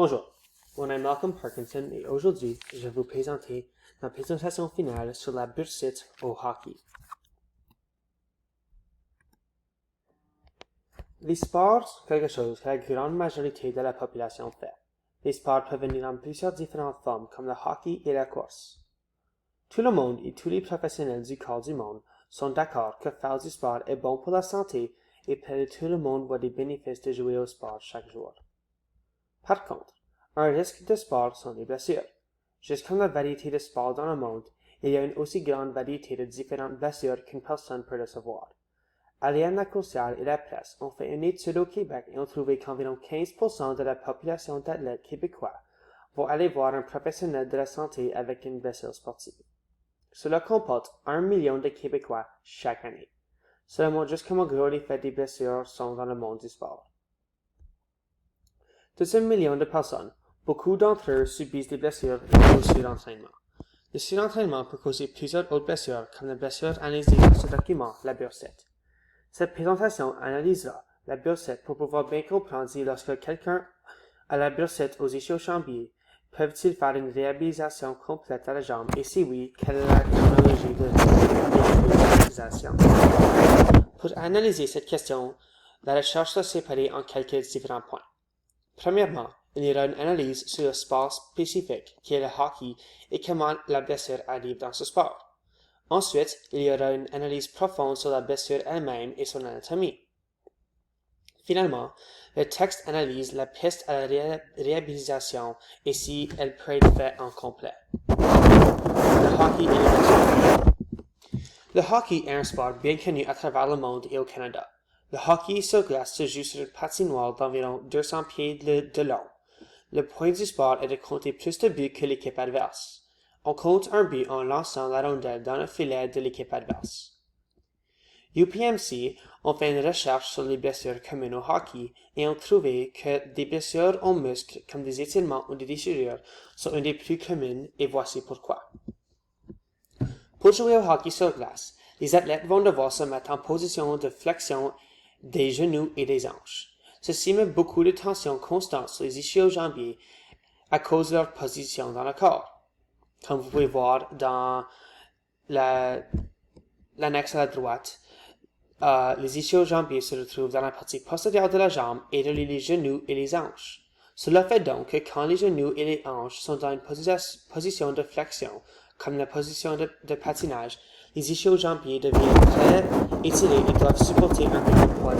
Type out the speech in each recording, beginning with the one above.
Bonjour, mon nom est Malcolm Parkinson et aujourd'hui, je vais vous présenter ma présentation finale sur la bursite au hockey. Les sports sont quelque chose que la grande majorité de la population fait. Les sports peuvent venir en plusieurs différentes formes comme le hockey et la course. Tout le monde et tous les professionnels du corps du monde sont d'accord que faire du sport est bon pour la santé et près de tout le monde voit des bénéfices de jouer au sport chaque jour. Par contre, un risque de sport sont les blessures. Juste comme la variété de sports dans le monde, il y a une aussi grande variété de différentes blessures qu'une personne peut recevoir. Ariane Lacourcière et la presse ont fait une étude au Québec et ont trouvé qu'environ 15% de la population d'athlètes québécois vont aller voir un professionnel de la santé avec une blessure sportive. Cela comporte 1 million de Québécois chaque année. Cela montre juste comment gros les faits des blessures sont dans le monde du sport. De ce million de personnes, beaucoup d'entre eux subissent des blessures liées au surentraînement. Le surentraînement peut causer plusieurs autres blessures, comme la blessure analysée dans ce document, la bursite. Cette présentation analysera la bursite pour pouvoir bien comprendre si lorsque quelqu'un a la bursite aux ischio-jambiers, peuvent-ils faire une réhabilitation complète à la jambe et si oui, quelle est la chronologie de réhabilitation? Pour analyser cette question, la recherche sera séparée en quelques différents points. Premièrement, il y aura une analyse sur le sport spécifique qui est le hockey et comment la blessure arrive dans ce sport. Ensuite, il y aura une analyse profonde sur la blessure elle-même et son anatomie. Finalement, le texte analyse la piste à la réhabilitation et si elle peut être faite en complet. Le hockey et le blessure. Le hockey est un sport bien connu à travers le monde et au Canada. Le hockey sur glace se joue sur une patinoire d'environ 200 pieds de long. Le point du sport est de compter plus de buts que l'équipe adverse. On compte un but en lançant la rondelle dans le filet de l'équipe adverse. UPMC ont fait une recherche sur les blessures communes au hockey et ont trouvé que des blessures aux muscles comme des étirements ou des déchirures sont une des plus communes et voici pourquoi. Pour jouer au hockey sur glace, les athlètes vont devoir se mettre en position de flexion des genoux et des hanches. Ceci met beaucoup de tension constante sur les ischio-jambiers à cause de leur position dans le corps. Comme vous pouvez voir dans l'annexe à la droite, les ischio-jambiers se retrouvent dans la partie postérieure de la jambe et relient les genoux et les hanches. Cela fait donc que quand les genoux et les hanches sont dans une position de flexion, comme la position de patinage, les ischio-jambiers deviennent très étirés et doivent supporter un peu de poids.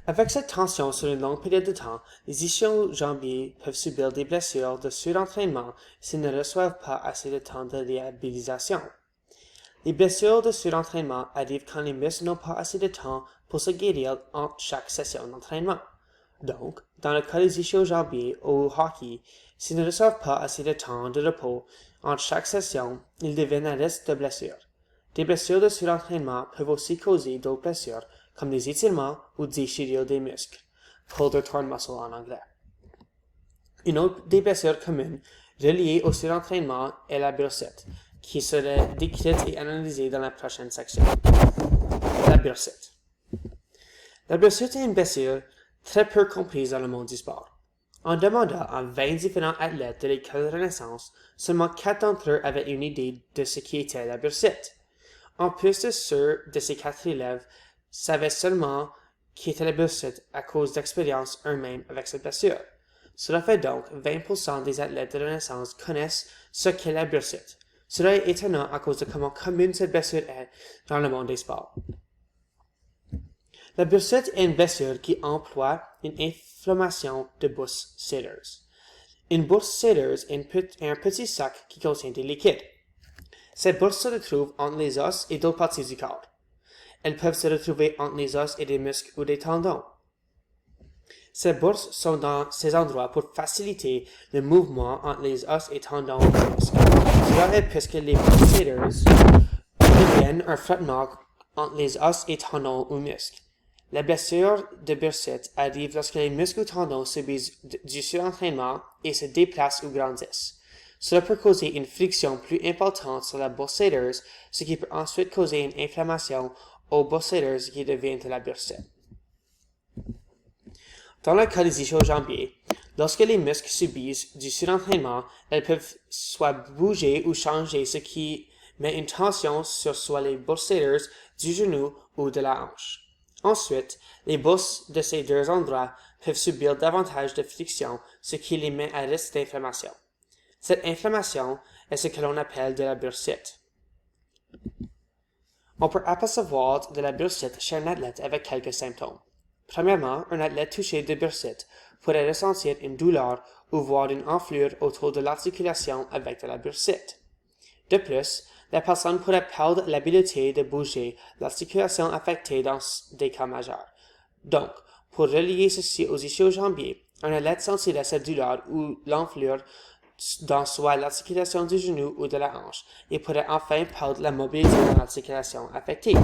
Avec cette tension sur une longue période de temps, les ischio-jambiers peuvent subir des blessures de surentraînement s'ils ne reçoivent pas assez de temps de réhabilitation. Les blessures de surentraînement arrivent quand les muscles n'ont pas assez de temps pour se guérir entre chaque session d'entraînement. Donc, dans le cas des ischio-jambiers au hockey, s'ils ne reçoivent pas assez de temps de repos entre chaque session, ils deviennent à risque de blessures. Des blessures de surentraînement peuvent aussi causer d'autres blessures, comme des étirements ou des déchirures des muscles, pulled or torn muscle en anglais. Une autre des blessures communes reliées au surentraînement est la bursite, qui serait décrite et analysée dans la prochaine section. La bursite. La bursite est une blessure très peu comprise dans le monde du sport. En demandant à 20 différents athlètes de l'école de Renaissance, seulement 4 d'entre eux avaient une idée de ce qui était la bursite. En plus de ceux de ces 4 élèves savaient seulement qui était la bursite à cause d'expériences eux-mêmes avec cette blessure. Cela fait donc 20% des athlètes de Renaissance connaissent ce qu'est la bursite. Cela est étonnant à cause de comment commune cette blessure est dans le monde des sports. La bursite est une blessure qui emploie une inflammation de bourse Seeders. Une bourse Seeders est un petit sac qui contient des liquides. Ces bourses se retrouvent entre les os et d'autres parties du corps. Elles peuvent se retrouver entre les os et des muscles ou des tendons. Ces bourses sont dans ces endroits pour faciliter le mouvement entre les os et tendons des muscles. Cela est puisque les bourses Seeders deviennent un frottement entre les os et tendons ou muscles. La blessure de bursite arrive lorsque les muscles ou tendons subissent du surentraînement et se déplacent ou grandissent. Cela peut causer une friction plus importante sur la bourse Seeders, ce qui peut ensuite causer une inflammation aux bourse Seeders qui devient de la bursite. Dans le cas des ischio-jambiers, lorsque les muscles subissent du surentraînement, elles peuvent soit bouger ou changer, ce qui met une tension sur soit les bolsters du genou ou de la hanche. Ensuite, les bosses de ces deux endroits peuvent subir davantage de friction, ce qui les met à risque d'inflammation. Cette inflammation est ce que l'on appelle de la bursite. On peut apercevoir de la bursite chez un athlète avec quelques symptômes. Premièrement, un athlète touché de bursite pourrait ressentir une douleur ou voir une enflure autour de l'articulation avec de la bursite. De plus, la personne pourrait perdre l'habilité de bouger l'articulation affectée dans des cas majeurs. Donc, pour relier ceci aux ischio-jambiers, un athlète sentirait cette douleur ou l'enflure dans soit l'articulation du genou ou de la hanche et pourrait enfin perdre la mobilité de l'articulation affectée.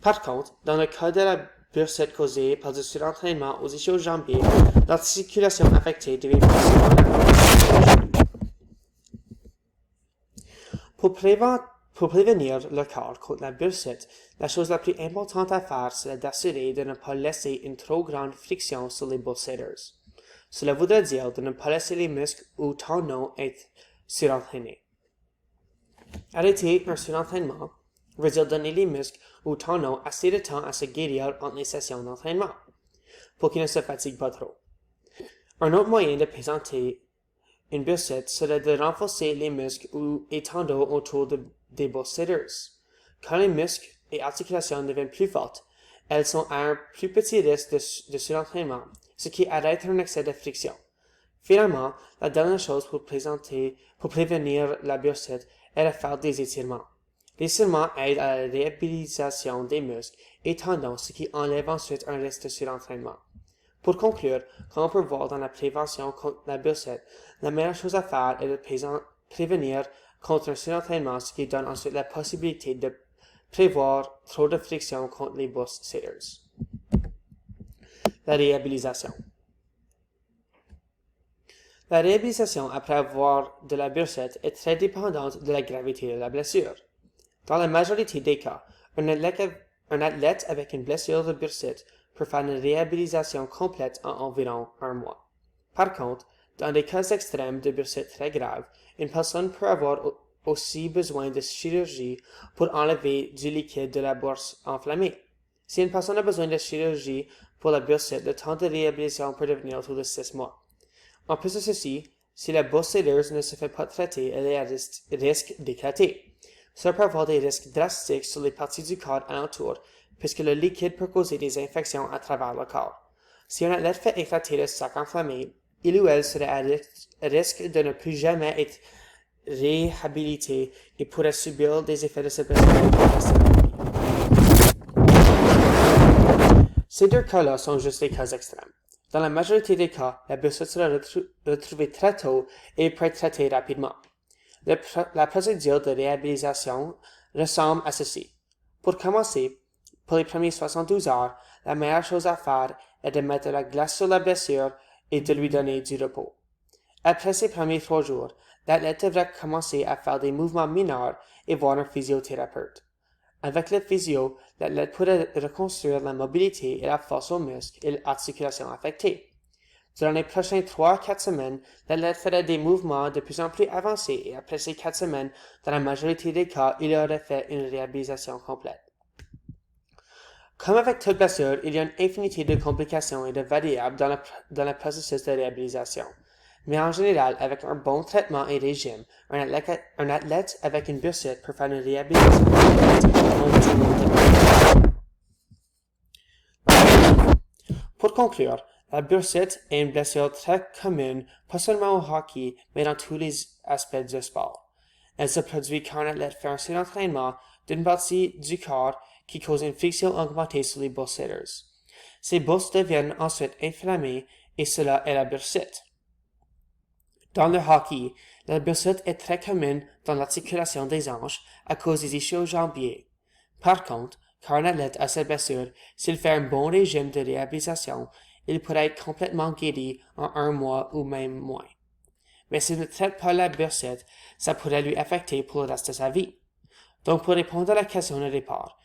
Par contre, dans le cas de la bursite causée par du surentraînement aux ischio-jambiers, l'articulation affectée devient plus souvent la hanche. Pour prévenir le corps contre la bursite, la chose la plus importante à faire, c'est d'assurer de ne pas laisser une trop grande friction sur les bolsters. Cela voudrait dire de ne pas laisser les muscles ou tendons être surentraînés. Arrêter un surentraînement veut dire donner les muscles ou tendons assez de temps à se guérir entre les sessions d'entraînement, pour qu'ils ne se fatiguent pas trop. Un autre moyen de présenter une bursite serait de renforcer les muscles et tendons autour des bolsters. Quand les muscles et articulations deviennent plus fortes, elles sont à un plus petit risque de surentraînement, ce qui arrête un excès de friction. Finalement, la dernière chose pour prévenir la bursite est de faire des étirements. L'étirement aide à la réhabilitation des muscles et tendons, ce qui enlève ensuite un risque de surentraînement. Pour conclure, comme on peut voir dans la prévention contre la bursite, la meilleure chose à faire est de prévenir contre un surentraînement, ce qui donne ensuite la possibilité de prévoir trop de friction contre les bolsters. La réhabilitation. La réhabilitation après avoir de la bursite est très dépendante de la gravité de la blessure. Dans la majorité des cas, un athlète avec une blessure de bursite peut faire une réhabilitation complète en environ 1 mois. Par contre, dans des cas extrêmes de bursite très graves, une personne peut avoir aussi besoin de chirurgie pour enlever du liquide de la bourse enflammée. Si une personne a besoin de chirurgie pour la bursite, le temps de réhabilitation peut devenir autour de 6 mois. En plus de ceci, si la bolsters ne se fait pas traiter, elle est à risque d'éclater. Cela peut avoir des risques drastiques sur les parties du corps alentour, puisque le liquide peut causer des infections à travers le corps. Si un athlète fait éclater le sac enflammé, il ou elle serait à risque de ne plus jamais être réhabilité et pourrait subir des effets de cette blessure. Ces deux cas-là sont juste des cas extrêmes. Dans la majorité des cas, la bursite sera retrouvée très tôt et peut être traitée rapidement. La procédure de réhabilitation ressemble à ceci. Pour commencer, pour les premières 72 heures, la meilleure chose à faire est de mettre de la glace sur la blessure et de lui donner du repos. Après ces premiers 3 jours, l'athlète devrait commencer à faire des mouvements mineurs et voir un physiothérapeute. Avec le physio, l'athlète pourrait reconstruire la mobilité et la force aux muscles et l'articulation affectée. Durant les prochaines 3 à 4 semaines, l'athlète ferait des mouvements de plus en plus avancés et après ces 4 semaines, dans la majorité des cas, il aurait fait une réhabilitation complète. Comme avec toute blessure, il y a une infinité de complications et de variables dans le processus de réhabilitation. Mais en général, avec un bon traitement et régime, un athlète avec une bursite peut faire une réhabilitation complète en 10 mois. Pour conclure, la bursite est une blessure très commune, pas seulement au hockey, mais dans tous les aspects du sport. Elle se produit quand un athlète fait un surentraînement d'une partie du corps qui cause une friction augmentée sur les bolsters. Ces bosses deviennent ensuite inflammées et cela est la bursite. Dans le hockey, la bursite est très commune dans l'articulation des hanches à cause des ischio-jambiers. Par contre, quand un athlète a cette blessure, s'il fait un bon régime de réhabilitation, il pourrait être complètement guéri en 1 mois ou même moins. Mais s'il ne traite pas la bursite, ça pourrait lui affecter pour le reste de sa vie. Donc pour répondre à la question de départ,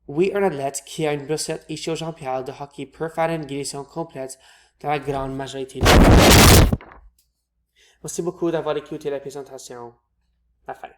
oui, un athlète qui a une bursite ischio-jambière de hockey peut faire une guérison complète dans la grande majorité des cas. Merci beaucoup d'avoir écouté la présentation. La fin.